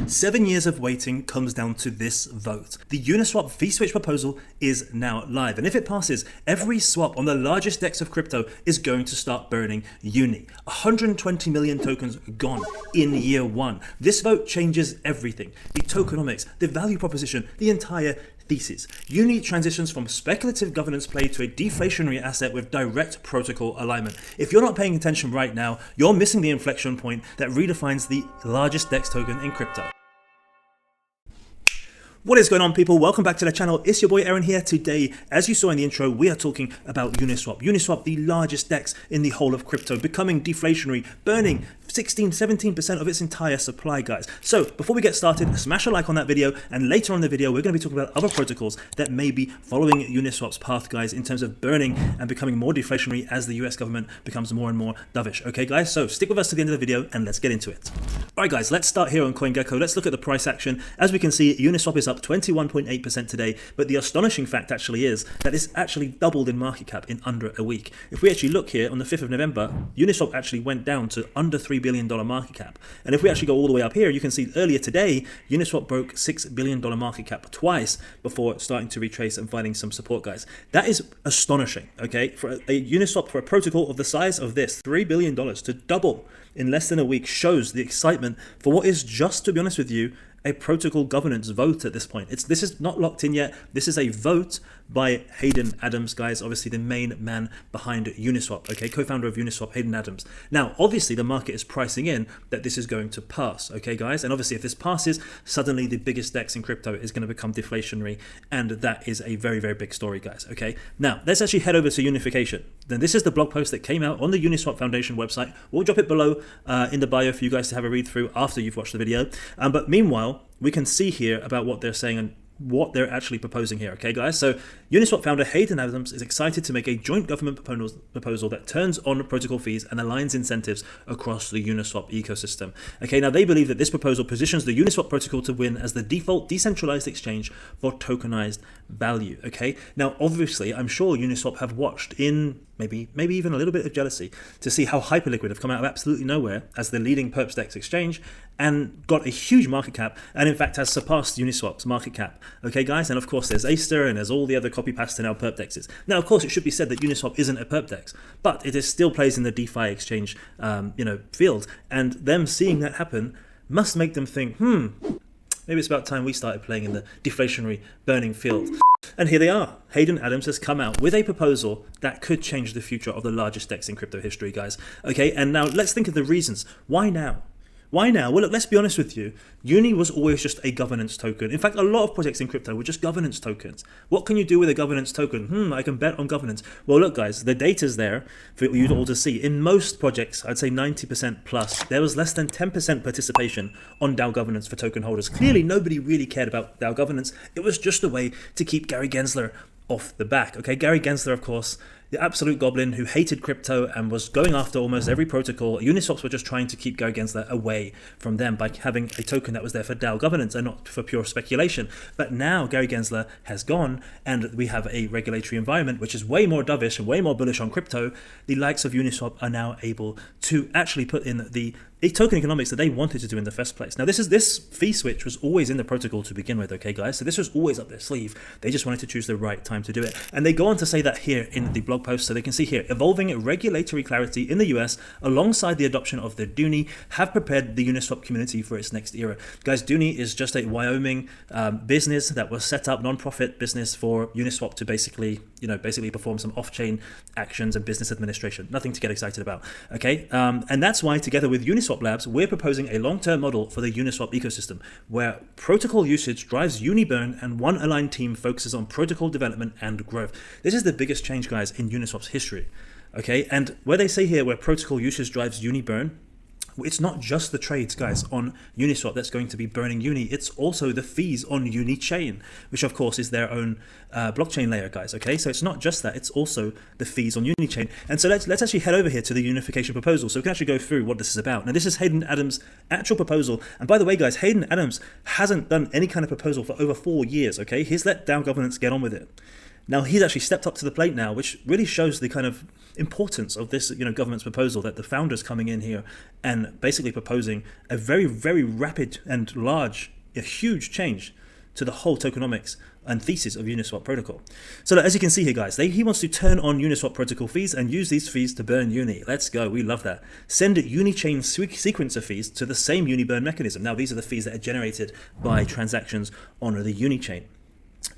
7 years of waiting comes down to this vote. The Uniswap fee switch proposal is now live, and if it passes, every swap on the largest DEX of crypto is going to start burning UNI. 120 million tokens gone in year one. This vote changes everything. The tokenomics, the value proposition, the entire thesis. UNI transitions from speculative governance play to a deflationary asset with direct protocol alignment. If you're not paying attention right now, you're missing the inflection point that redefines the largest DEX token in crypto. What is going on, people? Welcome back to the channel. It's your boy Aaron here. Today, as you saw in the intro, we are talking about Uniswap. Uniswap, the largest DEX in the whole of crypto, becoming deflationary, burning 16-17% of its entire supply, guys. So before we get started, smash a like on that video, and later on in the video we're going to be talking about other protocols that may be following Uniswap's path, guys, in terms of burning and becoming more deflationary as the US government becomes more and more dovish. Okay, guys, so stick with us to the end of the video and let's get into it. Alright guys, let's start here on CoinGecko. Let's look at the price action. As we can see, Uniswap is up 21.8% today, but the astonishing fact actually is that it's actually doubled in market cap in under a week. If we actually look here on the 5th of November, Uniswap actually went down to under $3 billion market cap. And if we actually go all the way up here, you can see earlier today, Uniswap broke $6 billion market cap twice before starting to retrace and finding some support, guys. That is astonishing, okay? For a Uniswap, for a protocol of the size of this, $3 billion to double in less than a week shows the excitement for what is just, to be honest with you, a protocol governance vote at this point. This is not locked in yet. This is a vote by Hayden Adams, guys, obviously the main man behind Uniswap, okay, co-founder of Uniswap, Hayden Adams. Now, obviously the market is pricing in that this is going to pass, okay, guys, and obviously if this passes, suddenly the biggest DEX in crypto is going to become deflationary, and that is a very, very big story, guys, okay. Now, let's actually head over to Unification. Then this is the blog post that came out on the Uniswap Foundation website. We'll drop it below in the bio for you guys to have a read through after you've watched the video, but meanwhile, we can see here about what they're saying and what they're actually proposing here, okay, guys? So Uniswap founder Hayden Adams is excited to make a joint government proposal that turns on protocol fees and aligns incentives across the Uniswap ecosystem. Okay, now they believe that this proposal positions the Uniswap protocol to win as the default decentralized exchange for tokenized value, okay? Now, obviously, I'm sure Uniswap have watched in maybe even a little bit of jealousy to see how Hyperliquid have come out of absolutely nowhere as the leading perps DEX exchange and got a huge market cap, and in fact has surpassed Uniswap's market cap. Okay, guys, and of course there's Aster and there's all the other copy paste now perp dexes. Now, of course, it should be said that Uniswap isn't a perp dex, but it is still plays in the DeFi exchange, field, and them seeing that happen must make them think, maybe it's about time we started playing in the deflationary burning field. And here they are. Hayden Adams has come out with a proposal that could change the future of the largest DEX in crypto history, guys. Okay, and now let's think of the reasons. Why now? Why now? Well, look, let's be honest with you. UNI was always just a governance token. In fact, a lot of projects in crypto were just governance tokens. What can you do with a governance token? I can bet on governance. Well, look, guys, the data's there for you all to see. In most projects, I'd say 90% plus, there was less than 10% participation on DAO governance for token holders. Clearly, nobody really cared about DAO governance. It was just a way to keep Gary Gensler off the back. Okay, Gary Gensler, of course, the absolute goblin who hated crypto and was going after almost every protocol. Uniswaps were just trying to keep Gary Gensler away from them by having a token that was there for DAO governance and not for pure speculation. But now Gary Gensler has gone and we have a regulatory environment which is way more dovish and way more bullish on crypto. The likes of Uniswap are now able to actually put in the token economics that they wanted to do in the first place. Now, this fee switch was always in the protocol to begin with, okay, guys? So this was always up their sleeve. They just wanted to choose the right time to do it. And they go on to say that here in the blog post, so they can see here, evolving regulatory clarity in the US alongside the adoption of the DUNI have prepared the Uniswap community for its next era. Guys, DUNI is just a Wyoming business that was set up, non-profit business for Uniswap to basically perform some off-chain actions and business administration. Nothing to get excited about, okay? And that's why, together with Uniswap Labs, we're proposing a long-term model for the Uniswap ecosystem where protocol usage drives uni burn and one aligned team focuses on protocol development and growth. This is the biggest change, guys, in Uniswap's history, okay? And where they say here where protocol usage drives uni burn, it's not just the trades, guys, on Uniswap that's going to be burning UNI. It's also the fees on UniChain, which of course is their own blockchain layer, guys. Okay, so it's not just that; it's also the fees on UniChain. And so let's actually head over here to the Unification proposal, so we can actually go through what this is about. Now, this is Hayden Adams' actual proposal. And by the way, guys, Hayden Adams hasn't done any kind of proposal for over 4 years. Okay, he's let DAO governance get on with it. Now he's actually stepped up to the plate now, which really shows the kind of importance of this, government's proposal, that the founders coming in here and basically proposing a very, very rapid and large, a huge change to the whole tokenomics and thesis of Uniswap protocol. So as you can see here, guys, he wants to turn on Uniswap protocol fees and use these fees to burn Uni. Let's go. We love that. Send Unichain sequencer fees to the same Uni burn mechanism. Now, these are the fees that are generated by transactions on the Unichain.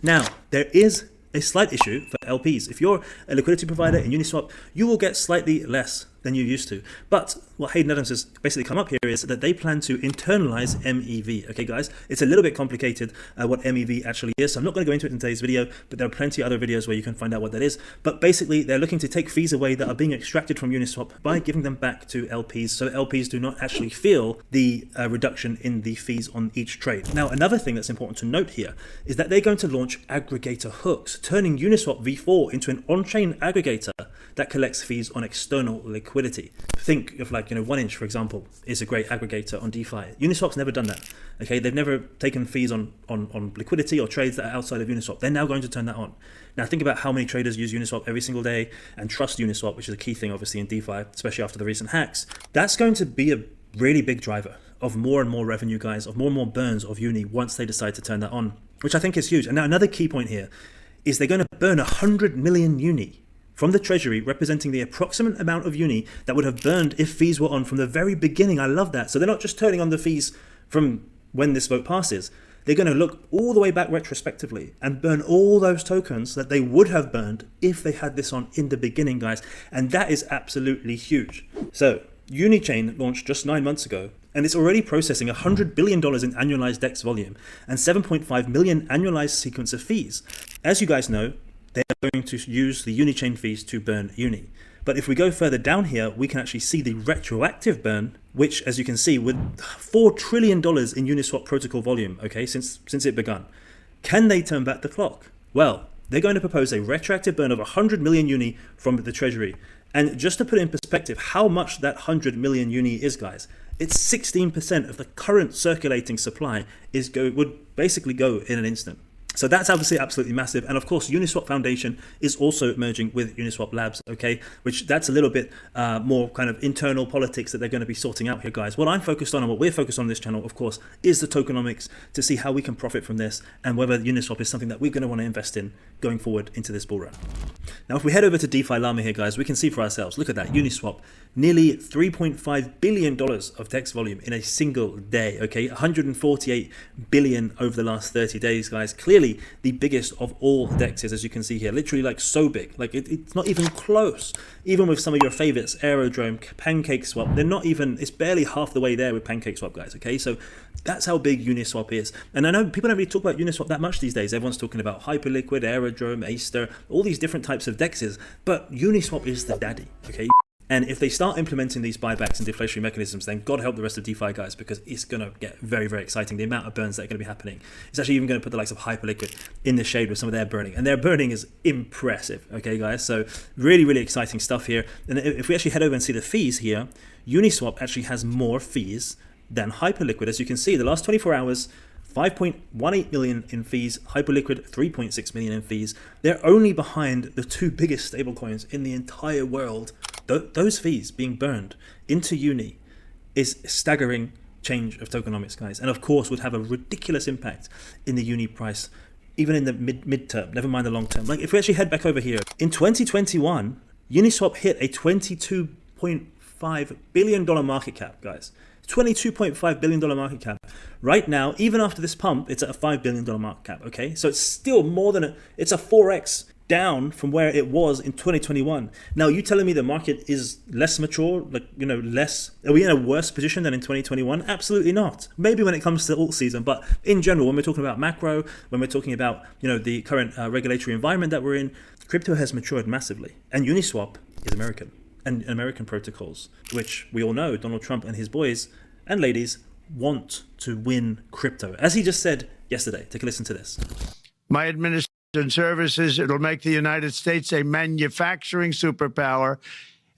Now, there is a slight issue for LPs. If you're a liquidity provider in Uniswap, you will get slightly less than you used to. But what Hayden Adams has basically come up here is that they plan to internalize MEV. Okay, guys, it's a little bit complicated what MEV actually is. So I'm not going to go into it in today's video, but there are plenty of other videos where you can find out what that is. But basically, they're looking to take fees away that are being extracted from Uniswap by giving them back to LPs, so LPs do not actually feel the reduction in the fees on each trade. Now, another thing that's important to note here is that they're going to launch aggregator hooks, turning Uniswap v4 into an on-chain aggregator that collects fees on external liquidity. Think of 1inch, for example, is a great aggregator on DeFi. Uniswap's never done that. Okay, they've never taken fees on liquidity or trades that are outside of Uniswap. They're now going to turn that on. Now think about how many traders use Uniswap every single day and trust Uniswap, which is a key thing obviously in DeFi, especially after the recent hacks. That's going to be a really big driver of more and more revenue, guys, of more and more burns of Uni once they decide to turn that on, which I think is huge. And now another key point here is they're going to burn 100 million Uni from the treasury, representing the approximate amount of Uni that would have burned if fees were on from the very beginning. I love that. So they're not just turning on the fees from when this vote passes. They're going to look all the way back retrospectively and burn all those tokens that they would have burned if they had this on in the beginning, guys. And that is absolutely huge. So Unichain launched just 9 months ago, and it's already processing $100 billion in annualized DEX volume and 7.5 million annualized sequencer fees. As you guys know, they're going to use the Unichain fees to burn Uni. But if we go further down here, we can actually see the retroactive burn, which, as you can see, with $4 trillion in Uniswap protocol volume, okay, since it begun. Can they turn back the clock? Well, they're going to propose a retroactive burn of 100 million Uni from the treasury. And just to put it in perspective, how much that 100 million Uni is, guys, it's 16% of the current circulating supply would basically go in an instant. So that's obviously absolutely massive. And of course, Uniswap Foundation is also merging with Uniswap Labs, okay, which that's a little bit more kind of internal politics that they're going to be sorting out here, guys. What I'm focused on and what we're focused on this channel, of course, is the tokenomics to see how we can profit from this and whether Uniswap is something that we're going to want to invest in going forward into this bull run. Now, if we head over to DeFi Llama here, guys, we can see for ourselves, look at that, Uniswap, nearly $3.5 billion of DEX volume in a single day, okay, 148 billion over the last 30 days, guys. Clearly the biggest of all DEXs, as you can see here, literally like so big, like it's not even close. Even with some of your favorites, Aerodrome, PancakeSwap, they're not even, it's barely half the way there with PancakeSwap, guys, okay? So that's how big Uniswap is. And I know people don't really talk about Uniswap that much these days. Everyone's talking about Hyperliquid, Aerodrome, Aster, all these different types of DEXs, but Uniswap is the daddy, okay? And if they start implementing these buybacks and deflationary mechanisms, then God help the rest of DeFi, guys, because it's going to get very, very exciting. The amount of burns that are going to be happening. It's actually even going to put the likes of Hyperliquid in the shade with some of their burning. And their burning is impressive, okay, guys? So really, really exciting stuff here. And if we actually head over and see the fees here, Uniswap actually has more fees than Hyperliquid. As you can see, the last 24 hours, 5.18 million in fees, Hyperliquid 3.6 million in fees. They're only behind the two biggest stablecoins in the entire world. Those fees being burned into Uni is a staggering change of tokenomics, guys, and of course would have a ridiculous impact in the Uni price, even in the mid-term, never mind the long term. Like if we actually head back over here, in 2021, Uniswap hit a $22.5 billion market cap, guys. $22.5 billion market cap. Right now, even after this pump, it's at a $5 billion market cap, okay? So it's still more than it's a 4x down from where it was in 2021. Now, you telling me the market is less mature, like, are we in a worse position than in 2021? Absolutely not. Maybe when it comes to alt season, but in general, when we're talking about macro, when we're talking about, the current regulatory environment that we're in, crypto has matured massively. And Uniswap is American. And American protocols, which we all know Donald Trump and his boys and ladies want to win crypto. As he just said yesterday, take a listen to this. My administration services, it'll make the United States a manufacturing superpower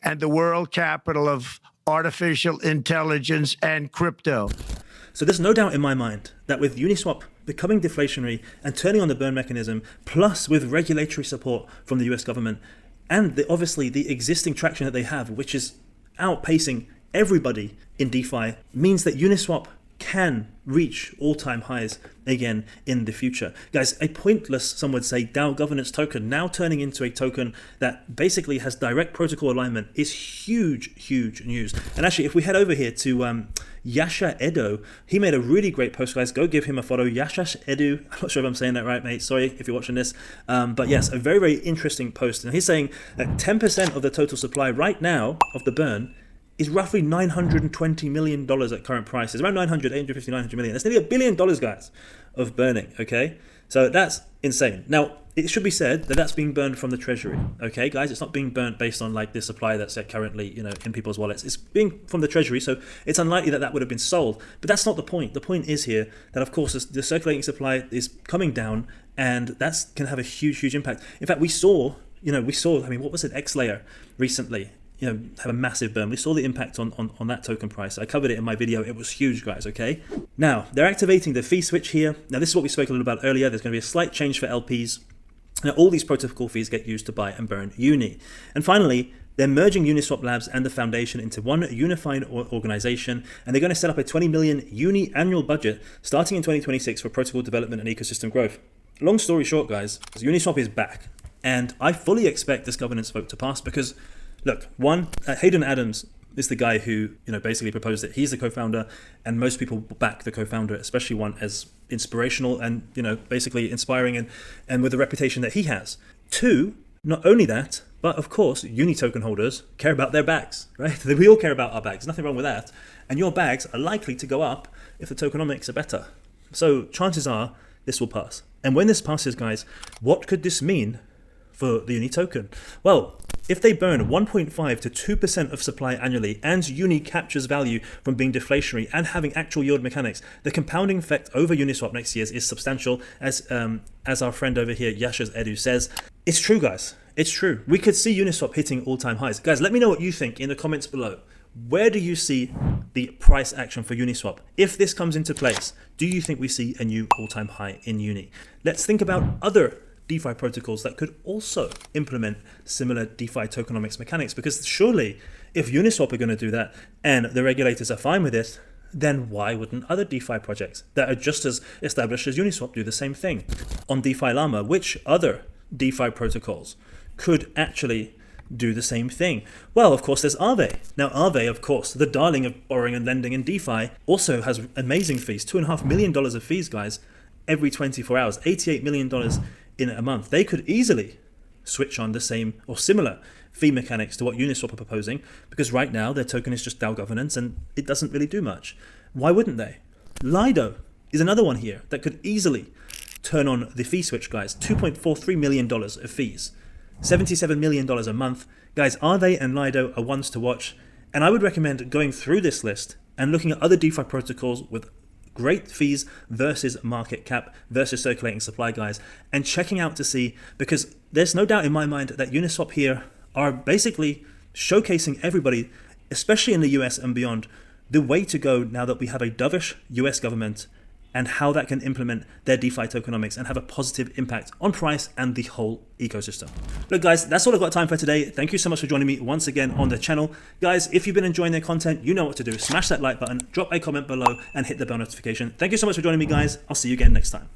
and the world capital of artificial intelligence and crypto. So there's no doubt in my mind that with Uniswap becoming deflationary and turning on the burn mechanism, plus with regulatory support from the US government, and obviously the existing traction that they have, which is outpacing everybody in DeFi, means that Uniswap can reach all-time highs again in the future. Guys, a pointless, some would say, DAO governance token now turning into a token that basically has direct protocol alignment is huge, huge news. And actually, if we head over here to Yasha Edo, he made a really great post, guys. Go give him a follow. Yasha Edo, I'm not sure if I'm saying that right, mate. Sorry if you're watching this. But yes, a very, very interesting post. And he's saying that 10% of the total supply right now of the burn is roughly $920 million at current prices. Around 850, 900 million. That's nearly $1 billion, guys, of burning, okay? So that's insane. Now, it should be said that that's being burned from the treasury, okay, guys? It's not being burnt based on like the supply that's currently, in people's wallets. It's being from the treasury, so it's unlikely that that would have been sold. But that's not the point. The point is here that, of course, the circulating supply is coming down, and that's can have a huge, huge impact. In fact, we saw, I mean, what was it, X Layer recently, have a massive burn. We saw the impact on that token price. I covered it in my video. It was huge, guys, okay? Now, they're activating the fee switch here. Now, this is what we spoke a little about earlier. There's going to be a slight change for LPs. Now, all these protocol fees get used to buy and burn Uni. And finally, they're merging Uniswap Labs and the foundation into one unified organization, and they're going to set up a 20 million Uni annual budget starting in 2026 for protocol development and ecosystem growth. Long story short, guys, Uniswap is back, and I fully expect this governance vote to pass because, look, one, Hayden Adams is the guy who, basically proposed it. He's the co-founder, and most people back the co-founder, especially one as inspirational and, basically inspiring and with the reputation that he has. Two, not only that, but of course, Uni token holders care about their bags, right? We all care about our bags. Nothing wrong with that. And your bags are likely to go up if the tokenomics are better. So chances are this will pass. And when this passes, guys, what could this mean for the Uni token? Well, if they burn 1.5 to 2% of supply annually and Uni captures value from being deflationary and having actual yield mechanics, the compounding effect over Uniswap next year is substantial, as our friend over here, Yasha's Edu, says. It's true, guys. It's true. We could see Uniswap hitting all-time highs. Guys, let me know what you think in the comments below. Where do you see the price action for Uniswap? If this comes into place, do you think we see a new all-time high in Uni? Let's think about other DeFi protocols that could also implement similar DeFi tokenomics mechanics, because surely if Uniswap are going to do that and the regulators are fine with it, then why wouldn't other DeFi projects that are just as established as Uniswap do the same thing? On DeFi Llama, which other DeFi protocols could actually do the same thing? Well, of course, there's Aave. Now, Aave, of course, the darling of borrowing and lending in DeFi, also has amazing fees, $2.5 million of fees, guys, every 24 hours, $88 million in a month. They could easily switch on the same or similar fee mechanics to what Uniswap are proposing, because right now their token is just DAO governance and it doesn't really do much. Why wouldn't they? Lido is another one here that could easily turn on the fee switch, guys. $2.43 million of fees, $77 million a month. Guys, Aave and Lido are ones to watch, and I would recommend going through this list and looking at other DeFi protocols with great fees versus market cap versus circulating supply, guys, and checking out to see, because there's no doubt in my mind that Uniswap here are basically showcasing everybody, especially in the US and beyond, the way to go now that we have a dovish US government and how that can implement their DeFi tokenomics and have a positive impact on price and the whole ecosystem. Look, guys, that's all I've got time for today. Thank you so much for joining me once again on the channel. Guys, if you've been enjoying their content, you know what to do. Smash that like button, drop a comment below, and hit the bell notification. Thank you so much for joining me, guys. I'll see you again next time.